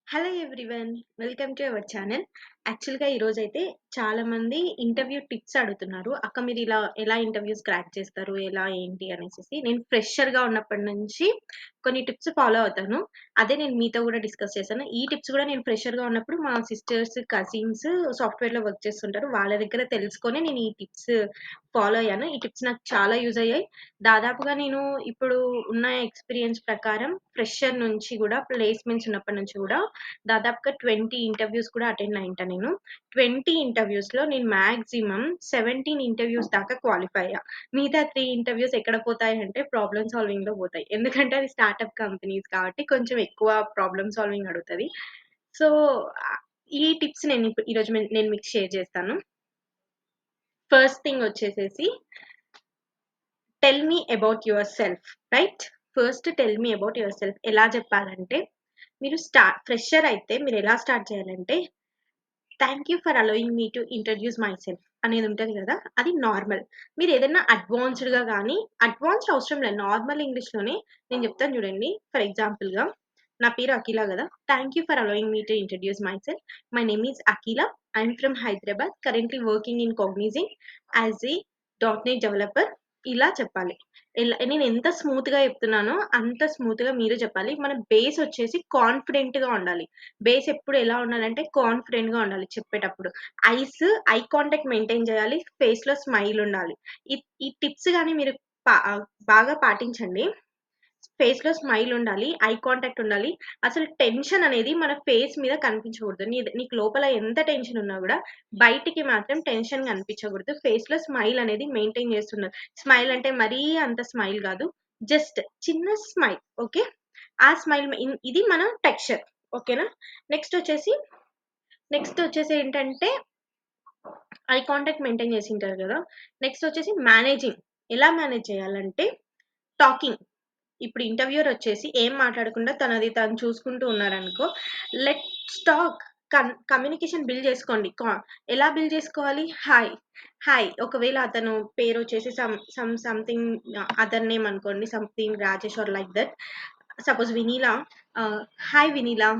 Hello everyone. Welcome to our channel. యాక్చువల్‌గా ఈరోజైతే చాలామంది ఇంటర్వ్యూ టిప్స్ అడుగుతున్నారు. అక్క మీరు ఇలా ఎలా ఇంటర్వ్యూస్ క్రాక్ చేస్తారు? ఎలా ఏంటి అనేసేసి. నేను ఫ్రెషర్‌గా ఉన్నప్పటి నుంచి కొన్ని టిప్స్ ఫాలో అవుతాను. అదే నేను మీతో గూడా డిస్కస్ చేశాను. ఈ టిప్స్ గూడా నేను ఫ్రెషర్‌గా ఉన్నప్పుడు మా సిస్టర్స్, కజిన్స్ సాఫ్ట్‌వేర్‌లో వర్క్ చేస్తుంటారు. వాళ్ళ దగ్గర తెలుసుకొని నేను ఈ టిప్స్ ఫాలో అయ్యాను. ఈ టిప్స్ నాకు చాలా యూజ్ అయ్యాయి. దాదాపుగా నేను ఇప్పుడు ఉన్న ఎక్స్‌పీరియన్స్ ప్రకారం ఫ్రెషర్ నుంచి గూడా ప్లేస్‌మెంట్స్ ఉన్నప్పటి నుంచి గూడా దాదాపుగా 20 ఇంటర్‌వ్యూస్ కూడా అటెండ్ అయ్యుంటా నేను. 20 ఇంటర్‌వ్యూస్‌లో నేను మాక్సిమం 17 ఇంటర్‌వ్యూస్ దాకా క్వాలిఫై అయ్యా. మిగతా 3 ఇంటర్‌వ్యూస్ ఎక్కడ పోతాయంటే ప్రాబ్లమ్ సాల్వింగ్‌లో పోతాయి. ఎందుకంటే అది స్టార్టప్ కంపెనీస్ కాబట్టి కొంచెం ఎక్కువ ప్రాబ్లమ్ సాల్వింగ్ అడుగుతది. సో, ఈ టిప్స్ ఈరోజు నేను మీకు షేర్ చేస్తాను. ఫస్ట్ థింగ్ వచ్చేసేసి tell me about your self. Right? First tell me about your self. ఎలా చెప్పాలంటే మీరు ఫ్రెషర్ అయితే మీరెలా స్టార్ట్ చేయాలంటే thank you for allowing me to introduce my self అనేది ఉంటది గదా! అది నార్మల్. మీరేదన్నా అడ్వాన్స్‌డ్‌గా గాని అడ్వాన్స్‌డ్ అవసరం లేదు. నార్మల్ ఇంగ్లీష్‌లోనే నేను చెప్తాను చూడండి. ఫర్ ఎగ్జాంపుల్‌గా నా పేరు అఖిల గదా! Thank you for allowing me to introduce myself. My name is Akhila. I'm from Hyderabad. Currently working in Cognizant as a dot net developer. ఇలా చెప్పాలి. నేనెంత స్మూత్‌గా చెప్తున్నానో అంత స్మూత్‌గా మీరు చెప్పాలి. మన బేస్ వచ్చేసి కాన్ఫిడెంట్‌గా ఉండాలి. బేస్ ఎప్పుడు ఎలా ఉండాలంటే కాన్ఫిడెంట్‌గా ఉండాలి చెప్పేటప్పుడు. ఐ కాంటాక్ట్ మెయింటైన్ చేయాలి. ఫేస్‌లో స్మైల్ ఉండాలి. ఈ ఈ టిప్స్ గాని మీరు పా బాగా పాటించండి. ఫేస్‌లో స్మైల్ ఉండాలి. ఐ కాంటాక్ట్ ఉండాలి. అసలు టెన్షన్ అనేది మన ఫేస్ మీద కనిపించకూడదు. నీకు లోపల ఎంత టెన్షన్ ఉన్నా గూడా బయటికి మాత్రం టెన్షన్ కనిపించకూడదు. ఫేస్‌లో స్మైల్ అనేది మెయింటైన్ చేస్తుండాలి. స్మైల్ అంటే మరీ అంత స్మైల్ గాదు. జస్ట్ చిన్న స్మైల్. ఓకే. ఆ స్మైల్ ఇది మన టెక్స్చర్. ఓకేనా? నెక్స్ట్ వచ్చేసి నెక్స్ట్ వచ్చేసి ఏంటంటే ఐ కాంటాక్ట్ మెయింటైన్ చేసుంటారు గదా! నెక్స్ట్ వచ్చేసి మేనేజింగ్. ఎలా మేనేజ్ చేయాలంటే టాకింగ్. ఇప్పుడు ఇంటర్వ్యూయర్ వచ్చేసి ఏం మాట్లాడకుండా తనది తను చూసుకుంటూ ఉన్నారనుకో, లెట్స్ టాక్. కమ్యూనికేషన్ బిల్డ్ చేసుకోండి. ఎలా బిల్డ్ చేసుకోవాలి? Hi, hi. ఒకవేళ అతను పేరొచ్చేసి సంథింగ్ అదర్ నేమ్ అనుకోండి. Something Rajesh or like that. Suppose Vineela. Hi Vineela.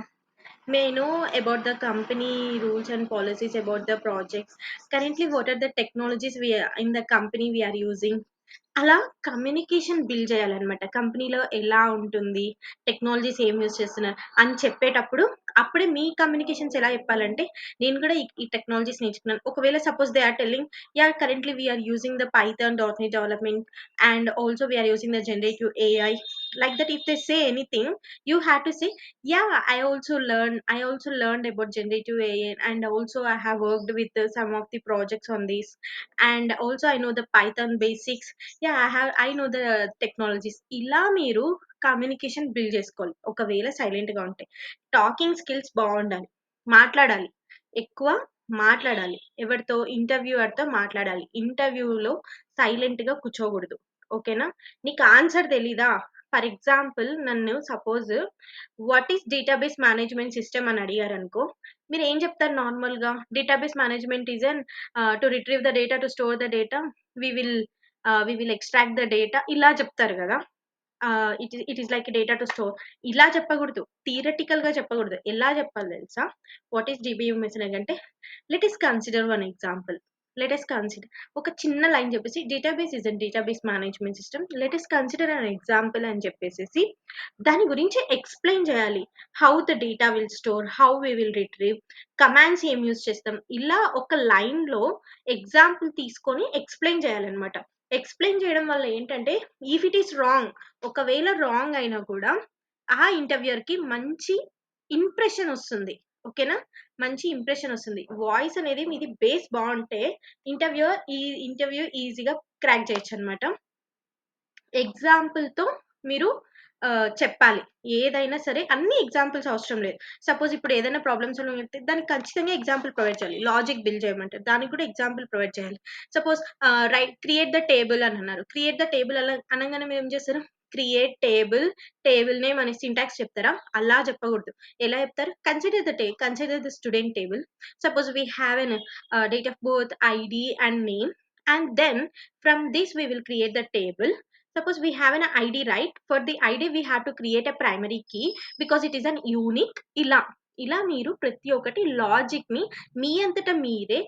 May I know about the company rules and policies about the projects? Currently, what are the technologies in the company we are using? అలా communication build చేయాలనమాట. కంపెనీలో ఎలా ఉంటుంది, technologies ఏం use చేస్తున్నారు అని చెప్పేటప్పుడు, అప్పుడే మీ కమ్యూనికేషన్స్ ఎలా చెప్పాలంటే, నేను కూడా ఈ టెక్నాలజీస్ నేర్చుకున్నాను. ఒకవేళ suppose they are telling, yeah! Currently we are using the Python, dot net development and also we are using the generative AI. Like that if they say anything, you have to say, yeah! I also learned about generative AI and also I have worked with some of the projects on this. And also I know the Python basics. Yeah! I know the technologies. ఇలా మీరు communication build చేసుకోవాలి. ఒకవేళ సైలెంట్‌గా ఉంటే. Talking skills బావుండాలి. మాట్లాడాలి. ఎక్కువ మాట్లాడాలి. ఎవరితో? ఇంటర్వ్యూయర్‌తో మాట్లాడాలి. ఇంటర్వ్యూలో సైలెంట్‌గా కూర్చోకూడదు. ఓకేనా? నీకు ఆన్సర్ తెలీదా? ఫర్ ఎగ్జాంపుల్ నన్ను suppose what is database management system అని అడిగారనుకో, మీరేం చెప్తారు నార్మల్‌గా? Database management is to retrieve the data, to store the data, we will we will extract the data ఇలా చెప్తారు గదా! It is like data to store. ఇలా చెప్పకూడదు. థియరటికల్‌గా చెప్పకూడదు. ఎలా చెప్పాలి తెలుసా? వాట్ ఈస్ డీబీఎంఎస్ అంటే let us consider one example. Let us consider ఒక చిన్న లైన్ చెప్పేసి database is a database management system. Let us consider an example అని చెప్పేసేసి దాని గురించి ఎక్స్‌ప్లెయిన్ చేయాలి. How the data will store, how we will retrieve, commands ఏం use చేస్తాం. ఇలా ఒక లైన్‌లో ఎగ్జాంపుల్ తీసుకొని ఎక్స్‌ప్లెయిన్ చేయాలన్నమాట. ఎక్స్‌ప్లెయిన్ చేయడం వల్ల ఏంటంటే ఇఫ్ ఇట్ ఈస్ రాంగ్, ఒకవేళ రాంగ్ అయినా కూడా ఆ ఇంటర్వ్యూయర్‌కి మంచి ఇంప్రెషన్ ఒస్తుంది. ఓకేనా? మంచి ఇంప్రెషన్ ఒస్తుంది. వాయిస్ అనేది మీది బేస్ బావుంటే ఇంటర్వ్యూ ఈజీగా క్రాక్ చేయొచ్చనమాట. ఎగ్జాంపుల్‌తో మీరు చెప్పాలి. ఏదైనా సరే అన్ని ఎగ్జాంపుల్స్ అవసరం లేదు. సపోజ్ ఇప్పుడు ఏదైనా ప్రాబ్లమ్ సాల్వింగ్ అంటే దానికి ఖచ్చితంగా ఎగ్జాంపుల్ ప్రొవైడ్ చేయాలి. లాజిక్ బిల్డ్ చేయమంటారు. దానికి కూడా ఎగ్జాంపుల్ ప్రొవైడ్ చేయాలి. సపోజ్ క్రియేట్ ద టేబుల్ అని అన్నారు. క్రియేట్ ద టేబుల్ అనంగానే మీరేం చేస్తారు? క్రియేట్ టేబుల్, టేబుల్ నేమ్ అనే సింటాక్స్ చెప్తారా? అలా చెప్పకూడదు. ఎలా చెప్తారు? Consider the student table. Suppose we have date of birth, ID and name. And then from this we will create the table. Suppose we have an ID, right? For the ID we have to create a primary key because it is an unique. ఇలా ఇలా మీరు ప్రతి ఒక్కటి లాజిక్‌ని మీ అంతట మీరే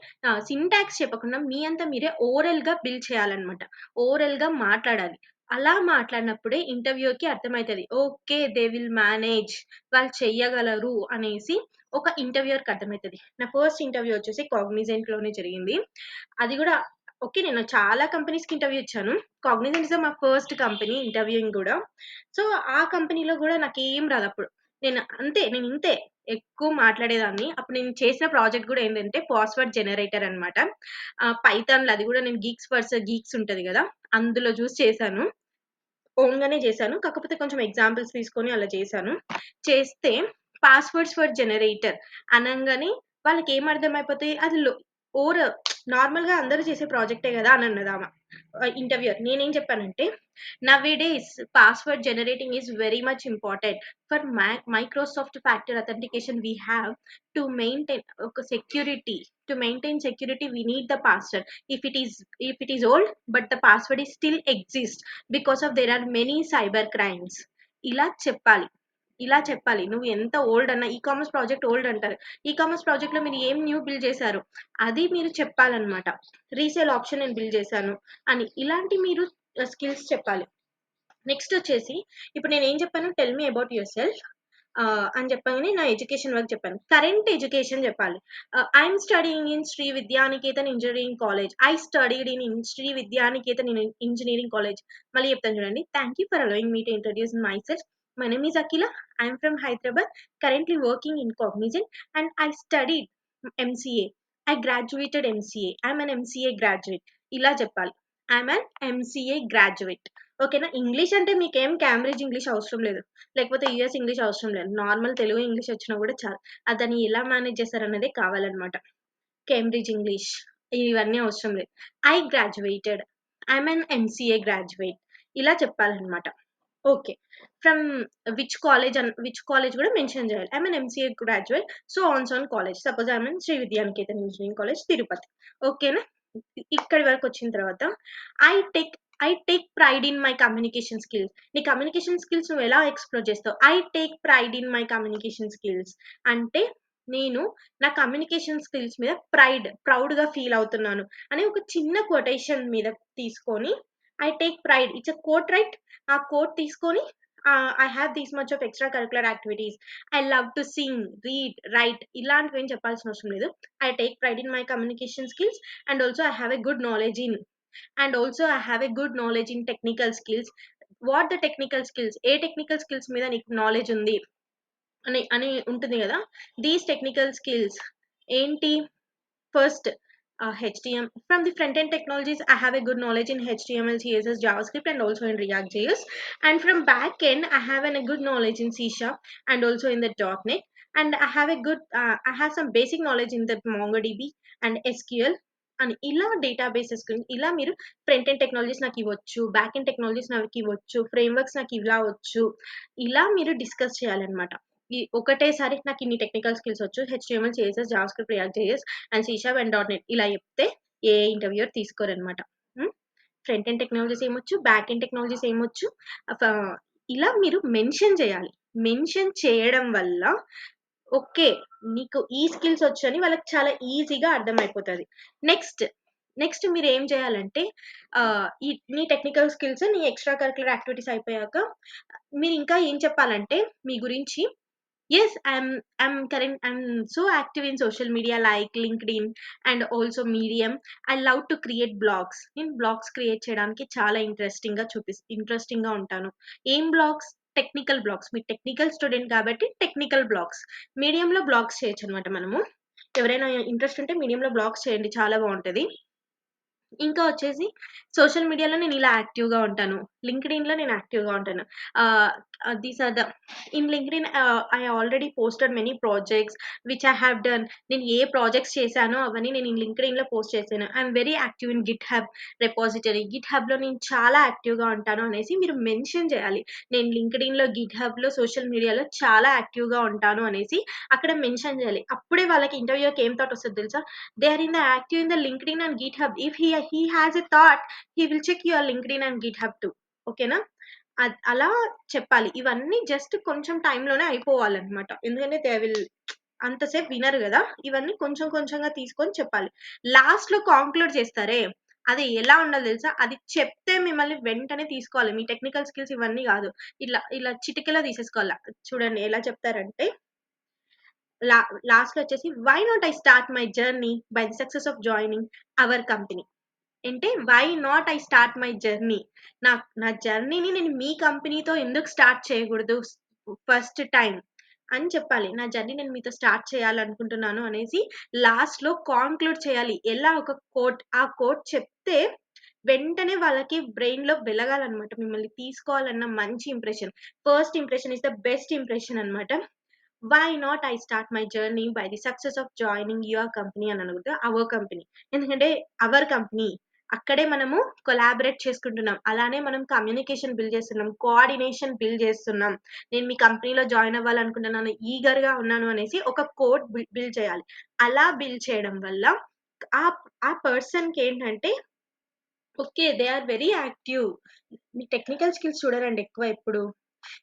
syntax చెప్పకుండా మీ అంత మీరే ఓరల్‌గా బిల్డ్ చేయాలన్నమాట. ఓరల్‌గా మాట్లాడాలి. అలా మాట్లాడినప్పుడే ఇంటర్వ్యూ‌కి అర్థమైతది. ఓకే. They will manage. వాళ్ళు చెయ్యగలరు అనేసి ఒక ఇంటర్వ్యూయర్‌కి అర్థమైతది. నా ఫస్ట్ ఇంటర్వ్యూ వచ్చేసి కాగ్నిజెంట్‌లోనే జరిగింది. అది గూడా ఓకే. నేను చాలా కంపెనీస్‌కి ఇంటర్వ్యూ ఇచ్చాను. Cognizant is my first company interviewing గూడా. సో, ఆ కంపెనీలో గూడా నాకేం రాదప్పుడు. నేనింతే ఎక్కువ మాట్లాడేదాన్ని. అప్పుడు నేను చేసిన ప్రాజెక్ట్ గూడా ఏంటంటే పాస్వర్డ్ జనరేటర్ అన్నమాట. పైథాన్‌లో అది గూడా నేను గీక్స్ ఉంటది గదా! అందులో జూసి చేశాను. ఓన్‌గానే జేశాను. కాకపోతే కొంచెం ఎగ్జాంపుల్స్ తీసుకొని అలా చేశాను. చేస్తే పాస్‌వర్డ్స్ ఫర్ జనరేటర్ అనంగానే వాళ్ళకేం అర్థమైపోతాయి అది ఓర్ నార్మల్‌గా అందరూ చేసే ప్రాజెక్టే గదా! అని అన్నదామ. ఇంటర్వ్యూయర్. నేనేం చెప్పానంటే, nowadays password generating is very much important. For Microsoft factor authentication we have to maintain ఒక security. To maintain security we need the password. If it is if it is old but the password is still exist because of there are many cyber crimes. ఇలా చెప్పాలి. ఇలా చెప్పాలి. నువ్వు ఎంత old అన్నా commerce project old అంటారు. Commerce ప్రాజెక్ట్‌లో మీరు ఏం న్యూ బిల్డ్ చేశారు? అది మీరు చెప్పాలన్నమాట. రీసేల్ ఆప్షన్ నేను బిల్డ్ చేశాను అని. ఇలాంటి మీరు స్కిల్స్ చెప్పాలి. నెక్స్ట్ వచ్చేసి ఇప్పుడు నేనేం చెప్పాను tell me about yourself అని చెప్పగానే నా ఎడ్యుకేషన్ వరకు చెప్పాను. కరెంట్ ఎడ్యుకేషన్ చెప్పాలి. I'm studying in Shri Vidyanikethan engineering college. I studied in Shri Vidyanikethan engineering college. మళ్ళీ చెప్తాను చూడండి. Thank you for allowing me to introduce myself. My name is Akila. I am from Hyderabad, currently working in Cognizant, and I studied MCA. I graduated MCA. I'm an MCA graduate. ఇలా చెప్పాలి. I'm an MCA graduate. ఓకేనా? English అంటే మీకేం Cambridge English అవసరం లేదు. లేకపోతే US English అవసరం లేదు. నార్మల్ తెలుగు ఇంగ్లీష్ వచ్చినా కూడా చాలు. దాన్ని ఎలా మేనేజ్ చేశారన్నదే కావాలన్నమాట. కేంబ్రిడ్జ్ ఇంగ్లీష్ ఇవన్నీ అవసరం లేదు. I graduated. I'm an MCA graduate. ఇలా చెప్పాలన్నమాట. ఓకే. ఫ్రమ్ విచ్ కాలేజ్ కూడా మెన్షన్ చేయాలి. I'm an MCA graduate. So on college. Suppose I'm in Shri Vidyanikethan engineering college Tirupati. ఓకేనా? ఇక్కడి వరకు వచ్చిన తర్వాత I take I take pride in my communication skills. నీ కమ్యూనికేషన్ స్కిల్స్ నువ్వు ఎలా ఎక్స్‌ప్లోర్ చేస్తావు? I take pride in my communication skills అంటే నేను నా కమ్యూనికేషన్ స్కిల్స్ మీద ప్రౌడ్‌గా ఫీల్ అవుతున్నాను అని ఒక చిన్న కొటేషన్ మీద తీసుకొని I take pride. It's a quote right? ఆ కోట్ తీసుకొని I have this much of extra curricular activities. I love to sing, read, write ఇలాంటివేం చెప్పాల్సిన అవసరం లేదు. I take pride in my communication skills and also I have a good knowledge in technical skills. What the technical skills? ఏ technical skills మీద నీకు knowledge ఉంది అని అని ఉంటుంది గదా! దీస్ టెక్నికల్ స్కిల్స్ ఏంటి? First, HTML. From the front-end technologies, I have a good knowledge in HTML, CSS, JavaScript, and also in React.js. And from back-end, I have a good knowledge in C# and also in the .NET. And I have some basic knowledge in the MongoDB and SQL. అని ఇలా databases గురించి ఇలా మీరు front end technologies నాకు ఇవ్వచ్చు, back end technologies నాకు ఇవ్వచ్చు, frameworks నాకు ఇలా వచ్చు. ఇలా మీరు డిస్కస్ చేయాలన్నమాట. ఒకటేసారి నాకు ఇన్ని టెక్నికల్ స్కిల్స్ వచ్చు. HTML, CSS, JavaScript, React JS and C sharp and dot net ఇలా చెప్తే ఏ ఇంటర్వ్యూయర్ తీసుకోరనమాట. హ్మ్. ఫ్రంట్ ఎండ్ టెక్నాలజీస్ ఏమొచ్చు, బ్యాక్ ఎండ్ టెక్నాలజీస్ ఏమొచ్చు ఫ ఇలా మీరు మెన్షన్ చేయాలి. మెన్షన్ చేయడం వల్ల ఓకే. నీకు ఈ స్కిల్స్ వచ్చని వాళ్ళకి చాలా ఈజీగా అర్థమైపోతది. నెక్స్ట్, నెక్స్ట్ మీరేం చేయాలంటే నీ టెక్నికల్ స్కిల్స్, నీ ఎక్స్‌ట్రా కరిక్యులర్ యాక్టివిటీస్ అయిపోయాక మీరింకా ఏం చెప్పాలంటే మీ గురించి yes, I'm so active in social media like LinkedIn and also Medium. I love to create blogs. నేను బ్లాగ్స్ క్రియేట్ చేయడానికి చాలా ఇంట్రెస్టింగ్‌గా ఉంటాను. ఏం బ్లాగ్స్? Technical blogs. మీరు టెక్నికల్ స్టూడెంట్ కాబట్టి టెక్నికల్ బ్లాగ్స్. మీడియంలో బ్లాగ్స్ చేయొచ్చనమాట మనము. ఎవరైనా ఇంట్రెస్ట్ ఉంటే మీడియంలో బ్లాగ్స్ చేయండి చాలా బావుంటది. ఇంకా వచ్చేసి సోషల్ మీడియాలో నేను ఇలా యాక్టివ్‌గా ఉంటాను. లింక్డ్ఇన్‌లో నేను యాక్టివ్‌గా ఉంటాను. Ah, these are the in LinkedIn I already posted many projects which I have done. నేను ఏ ప్రాజెక్ట్స్ చేశానో అవన్నీ నేను లింక్డ్ఇన్‌లో పోస్ట్ చేశాను. I am very active in GitHub repository. గిట్‌హబ్‌లో నేను చాలా యాక్టివ్‌గా ఉంటాను అనేసి మీరు మెన్షన్ చేయాలి. నేను లింక్డ్ఇన్‌లో, గిట్‌హబ్‌లో, సోషల్ మీడియాలో చాలా యాక్టివ్‌గా ఉంటాను అనేసి అక్కడ మెన్షన్ చేయాలి. అప్పుడే వాళ్ళకి ఇంటర్వ్యూ‌కి ఏం థాట్ వస్తదో తెలుసా? They are in the active in the LinkedIn and GitHub. If he has a thought, he will check your LinkedIn and GitHub too. ఓకేనా? అలా చెప్పాలి. ఇవన్నీ జస్ట్ కొంచెం టైంలోనే అయిపోవాలన్నమాట. ఎందుకంటే దే విల్ అంతసేపు వినరు గదా! ఇవన్నీ కొంచెం కొంచెంగా తీసుకొని చెప్పాలి. లాస్ట్‌లో కాంక్లూడ్ చేస్తారే, అది ఎలా ఉండాలో తెలుసా? అది చెప్తే మిమ్మల్ని వెంటనే తీసుకోవాలి. మీ టెక్నికల్ స్కిల్స్ ఇవన్నీ గాదు. ఇలా చిటికెలో తీసేసుకోవాల. చూడండి ఎలా చెప్తారంటే లా లాస్ట్‌లో వచ్చేసి why not I start my journey by the success of joining our company. అంటే why not I start my journey. నా జర్నీని నేను మీ కంపెనీతో ఎందుకు స్టార్ట్ చేయకూడదు ఫస్ట్ టైమ్ అని చెప్పాలి. నా జర్నీ నేను మీతో స్టార్ట్ చేయాలనుకుంటున్నాను అనేసి లాస్ట్‌లో కాంక్లూడ్ చేయాలి. ఎలా ఒక కోట్ ఆ కోట్ చెప్తే వెంటనే వాళ్ళకి బ్రెయిన్‌లో వెలగాలన్నమాట. మిమ్మల్ని తీసుకోవాలన్న మంచి impression. First impression is the best impression అన్నమాట. Why not I start my journey by the success of joining your company అని అనకూడదు. Our company. ఎందుకంటే అవర్ కంపెనీ అక్కడే మనము కొలాబరేట్ చేసుకుంటున్నాం. అలానే మనం కమ్యూనికేషన్ బిల్డ్ చేస్తున్నాం. కోఆర్డినేషన్ బిల్డ్ చేస్తున్నాం. నేను మీ కంపెనీలో జాయిన్ అవ్వాలనుకుంటున్నాను. ఈగర్‌గా ఉన్నాను అనేసి ఒక కోడ్ బిల్డ్ చేయాలి. అలా బిల్డ్ చేయడం వల్ల ఆ ఆ పర్సన్‌కేంటంటే okay. They are very active. మీ టెక్నికల్ స్కిల్స్ చూడరండి ఎక్కువ ఎప్పుడు.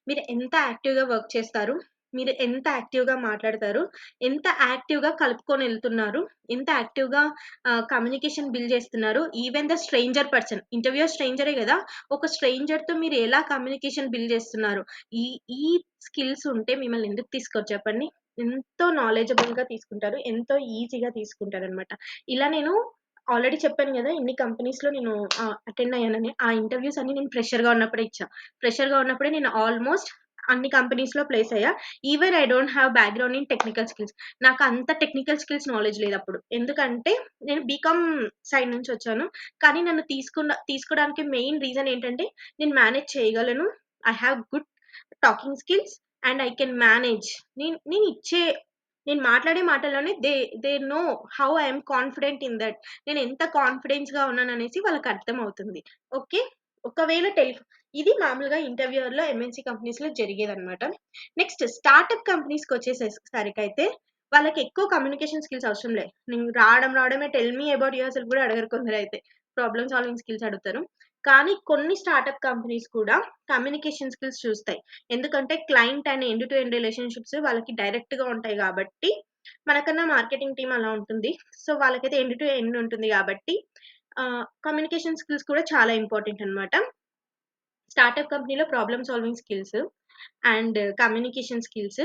మీరు ఎంత యాక్టివ్‌గా వర్క్ చేస్తారు? మీరు ఎంత యాక్టివ్‌గా మాట్లాడతారు? ఎంత యాక్టివ్‌గా కలుపుకొనెళ్తున్నారు? ఎంత యాక్టివ్‌గా కమ్యూనికేషన్ బిల్డ్ చేస్తున్నారు? Even the stranger person interviewer స్ట్రేంజరే గదా! ఒక స్ట్రేంజర్‌తో మీరు ఎలా కమ్యూనికేషన్ బిల్డ్ చేస్తున్నారు? ఈ ఈ స్కిల్స్ ఉంటే మిమ్మల్ని ఎందుకు తీసుకోరు చెప్పండి? ఎంతో నాలెడ్జబుల్‌గా తీసుకుంటారు. ఎంతో ఈజీగా తీసుకుంటారనమాట. ఇలా నేను ఆల్రెడీ చెప్పాను గదా! ఇన్ని కంపెనీస్‌లో నేను అటెండ్ అయ్యానని. ఆ ఇంటర్వ్యూస్ అన్నీ నేను ఫ్రెషర్‌గా ఉన్నప్పుడే ఇచ్చా. ఫ్రెషర్‌గా ఉన్నప్పుడే నేను ఆల్‌మోస్ట్ అన్ని కంపెనీస్‌లో ప్లేస్ అయ్యా. Even I don't have background in technical skills. నాకు అంత టెక్నికల్ స్కిల్స్ నాలెడ్జ్ లేదప్పుడు. ఎందుకంటే నేను బీకామ్ సైడ్ నుంచి వచ్చాను. కానీ నన్ను తీసుకోవడానికి మెయిన్ రీజన్ ఏంటంటే నేను మేనేజ్ చేయగలను. I have good talking skills and I can manage. నేను మాట్లాడే మాటల్లోనే they know how I am confident in that. నేను ఎంత కాన్ఫిడెన్స్‌గా ఉన్నాననేసి వాళ్ళకి అర్థమవుతుంది. ఓకే. ఒకవేళ ఇది మామూలుగా ఇంటర్వ్యూయర్‌లో ఎంఎన్‌సి కంపెనీస్‌లో జరిగేదనమాట. నెక్స్ట్ స్టార్టప్ కంపెనీస్‌కొచ్చేసరికైతే వాళ్ళకి ఎక్కువ కమ్యూనికేషన్ స్కిల్స్ అవసరం లే. నేను రావడమే tell me about your self కూడా అడగరు కొందరైతే. ప్రాబ్లమ్ సాల్వింగ్ స్కిల్స్ అడుగుతారు. కానీ కొన్ని స్టార్టప్ కంపెనీస్ కూడా కమ్యూనికేషన్ స్కిల్స్ చూస్తాయి. ఎందుకంటే client and end to end relationships వాళ్ళకి డైరెక్ట్‌గా ఉంటాయి గాబట్టి, మనకన్నా మార్కెటింగ్ టీమ్ అలా ఉంటుంది. సో, వాళ్ళకైతే ఎండ్ టు ఎండ్ ఉంటుంది గాబట్టి కమ్యూనికేషన్ స్కిల్స్ కూడా చాలా ఇంపార్టెంట్ అన్నమాట. స్టార్టప్ కంపెనీలో problem solving skills and communication skills,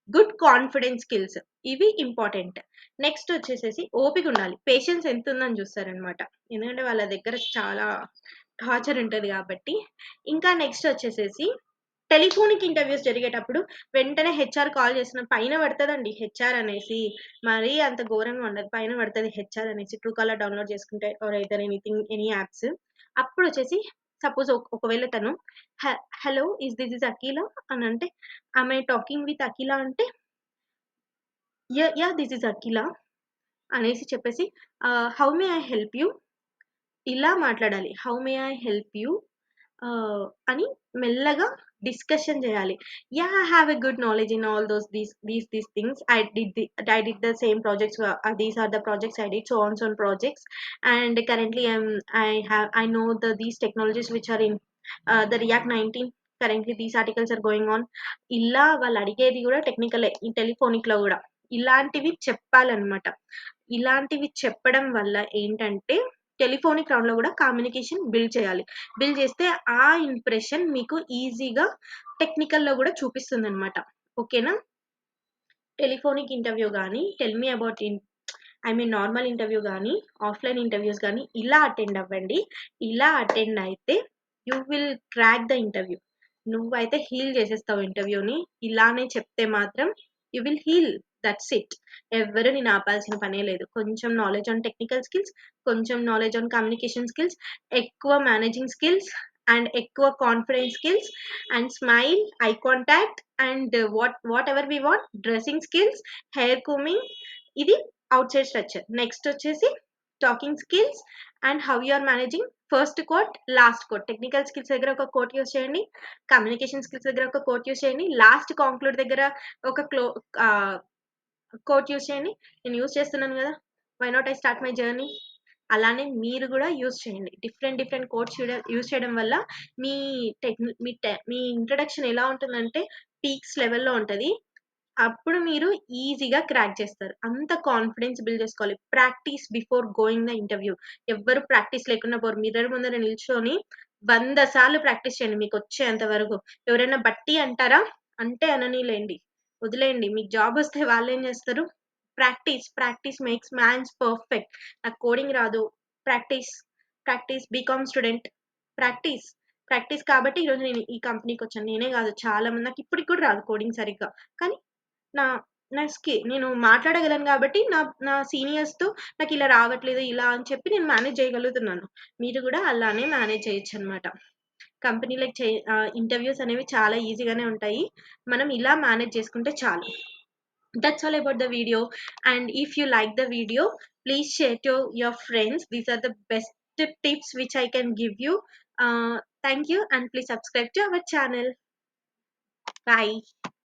good confidence skills ఇవి ఇంపార్టెంట్. నెక్స్ట్ వచ్చేసేసి ఓపికుండాలి. పేషెన్స్ ఎంతుందని చూస్తారనమాట. ఎందుకంటే వాళ్ళ దగ్గర చాలా టార్చర్ ఉంటది గాబట్టి. ఇంకా నెక్స్ట్ వచ్చేసేసి టెలిఫోనిక్ ఇంటర్వ్యూస్ జరిగేటప్పుడు వెంటనే హెచ్ఆర్ కాల్ చేసిన పైన పడతదండి హెచ్ఆర్ అనేసి. మరీ అంత ఘోరంగా ఉండదు. పైన పడతది హెచ్ఆర్ అనేసి ట్రూ కాలర్ డౌన్‌లోడ్ చేసుకుంటే ఆర్ ఎయిదర్ ఎనీ యాప్స్. అప్పుడొచ్చేసి సపోజ్ ఒకవేళ తను హ హలో దిస్ ఈస్ అఖిల అనంటే, am I talking with Akhila అంటే, యాహ్! దిస్ ఈస్ అఖిల అనేసి చెప్పేసి how may I help you? ఇలా మాట్లాడాలి. How may I help you? అని మెల్లగా డిస్కషన్ జేయాలి. Yeah! I have a good knowledge in all these things. I did the same projects. These are the projects I did. So on projects. And currently I know these technologies which are in the React 19. Currently these articles are going on. ఇలా వాళ్ళు అడిగేది గూడా టెక్నికలే. ఈ టెలిఫోనిక్‌లో గూడా. ఇలాంటివి చెప్పాలన్నమాట. ఇలాంటివి చెప్పడం వల్ల ఏంటంటే టెలిఫోనిక్ రౌండ్‌లో గూడా కమ్యూనికేషన్ బిల్డ్ చేయాలి. బిల్డ్ చేస్తే ఆ ఇంప్రెషన్ మీకు ఈజీగా టెక్నికల్‌లో గూడా చూపిస్తుందనమాట. ఓకేనా? టెలిఫోనిక్ ఇంటర్వ్యూ గాని, tell me about normal interview గాని, ఆఫ్‌లైన్ ఇంటర్వ్యూస్ గాని ఇలా అటెండ్ అవ్వండి. ఇలా అటెండ్ అయితే you will crack the interview. నువ్వైతే హీల్ చేసేస్తావు ఇంటర్వ్యూని. ఇలానే చెప్తే మాత్రం you will heal. That's it. ఎవ్వరు నిన్ను ఆపాల్సిన పనే లేదు. కొంచెం నాలెడ్జ్ ఆన్ టెక్నికల్ స్కిల్స్, కొంచెం నాలెడ్జ్ ఆన్ కమ్యూనికేషన్ స్కిల్స్, ఎక్కువ మేనేజింగ్ స్కిల్స్ అండ్ ఎక్కువ confidence skills and smile, eye contact and whatever we want dressing skills, hair grooming ఇది ఔట్ సైడ్ స్ట్రక్చర్. నెక్స్ట్ వచ్చేసి talking skills and how you are managing first quote, last quote. Technical skills దగ్గర ఒక quote use చేయండి. Communication skills దగ్గర ఒక quote use చేయండి. Last conclude దగ్గర ఒక కోట్ యూజ్ చేయండి. నేను యూజ్ చేస్తున్నాను గదా! Why not I start my journey అలానే మీరు కూడా యూజ్ చేయండి. డిఫరెంట్ కోడ్స్ యూజ్ చేయడం వల్ల మీ మీ ఇంట్రడక్షన్ ఎలా ఉంటుందంటే పీక్స్ లెవెల్‌లో ఉంటది. అప్పుడు మీరు ఈజీగా క్రాక్ చేస్తారు. అంత కాన్ఫిడెన్స్ బిల్డ్ చేసుకోవాలి. Practice before going the interview. ఎవ్వరు ప్రాక్టీస్ లేకుండా పోరు. మిర్రర్ ముందర నిల్చొని 100 సార్లు ప్రాక్టీస్ చేయండి మీకొచ్చేంత వరకు. ఎవరైనా బట్టి అంటారా? అంటే అననీలెండి. వదిలేయండి. మీకు జాబొస్తే వాళ్ళేం చేస్తారు? Practice makes mans perfect. నాకు కోడింగ్ రాదు. Practice, BCom student. ప్రాక్టీస్, కాబట్టి ఈరోజు నేను ఈ కంపెనీకొచ్చాను. నేనే కాదు చాలా మంది నాకిప్పటికి కూడా రాదు కోడింగ్ సరిగ్గా. కానీ నా నా నేను మాట్లాడగలను కాబట్టి నా సీనియర్స్‌తో నాకిలా రావట్లేదు ఇలా అని చెప్పి నేను మేనేజ్ చేయగలుగుతున్నాను. మీరు గూడా అలానే మేనేజ్ చేయొచ్చనమాట. కంపెనీ‌లకి ఇంటర్‌వ్యూస్ అనేవి చాలా ఈజీగానే ఉంటాయి. మనం ఇలా మేనేజ్ చేసుకుంటే చాలు. That's all about the video. And if you like the video, please share to your friends. These are the best tips which I can give you. Thank you and please subscribe to our channel. Bye.